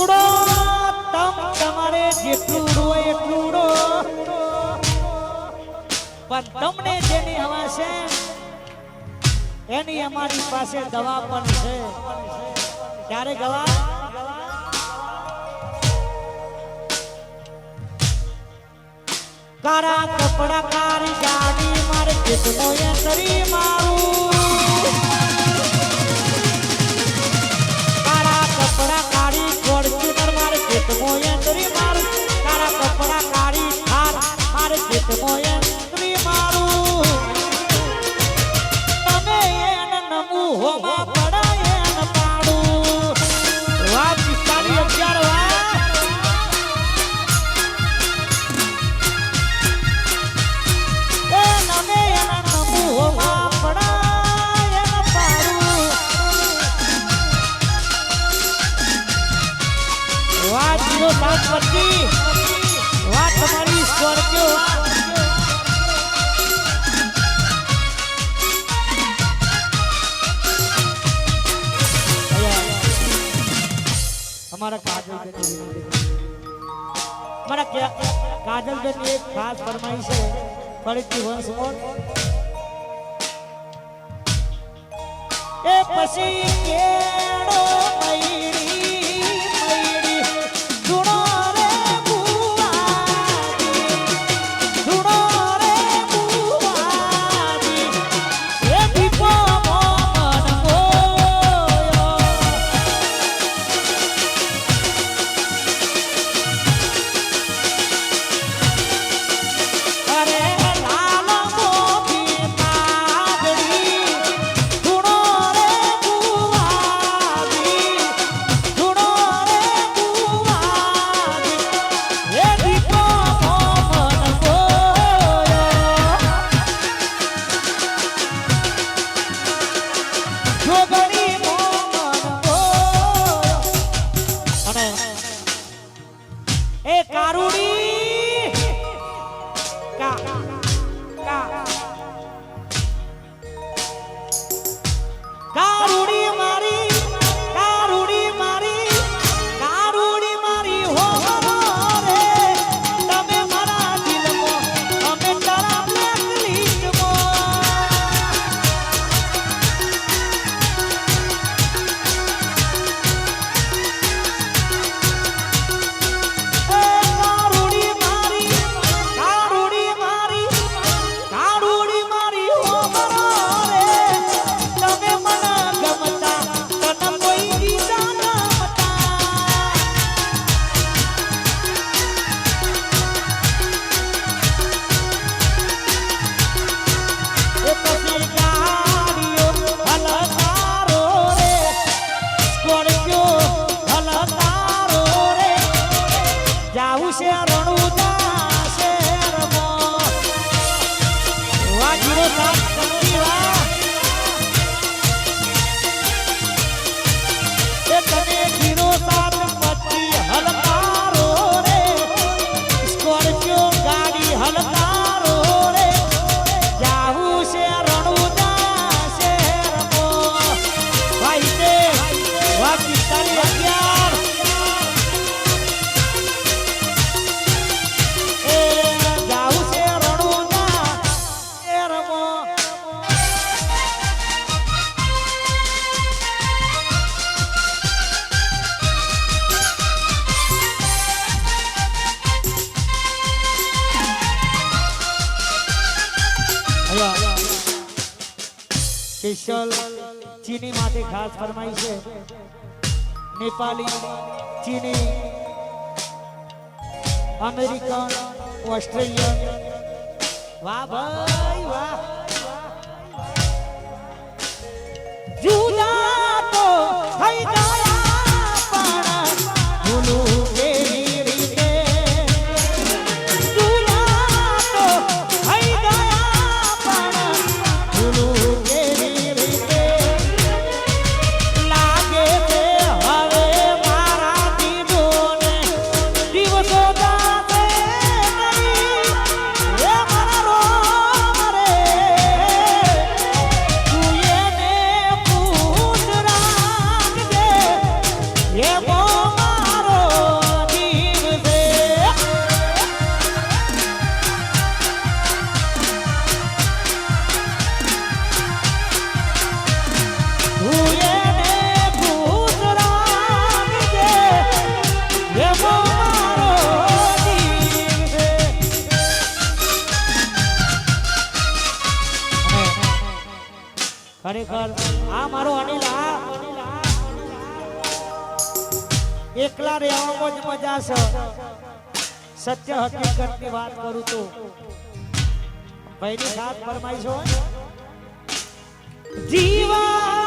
ઉડો તમારે જેટલું ઉડો એટલું ઉડો, પણ તમને જેની હવા છે એની અમારી પાસે દવા પણ છે. ક્યારે ગવા? કારા કપડા કારી ગાડી મારે કેટલો યંત્રી મારું, કારા કપડા કારી ફોર્ચ્યુનર મારે કેટલો યંત્રી મારું, કારા કપડા કારી થાર મારે કેટલો યંત્રી મારું. તમે એને નમું હોમાં પડાય એને પાડું. વાત 4511 વાત વાત તમારી સ્કોર્પિયો અમારા કાજલબેન ની એક ખાસ ફરમાઈશ છે. ફરીથી વંશ મોર એ પછી કેડો સ્પેશિયલ ચીની માટે ખાસ ફરમાઈ છે. નેપાળી, ચીની, અમેરિકન, ઓસ્ટ્રેલિયન. વાહ ભાઈ વાહ. જુદા તો થઈ ગયા પણ ભૂલું કેવી રીતે, જુદા તો થઈ ગયા પણ ભૂલું કેવી રીતે. લાગે છે હવે મારા દીદોને દિવસો જાતે નહીં, એ મારો રે તું એને પૂછ રાખજે, એ મારો એકલા રહેવામાં જ મજા છે સત્ય હકીકતની વાત કરું તો ભાઈની સાથ ફરમાઈશ હોય જીવા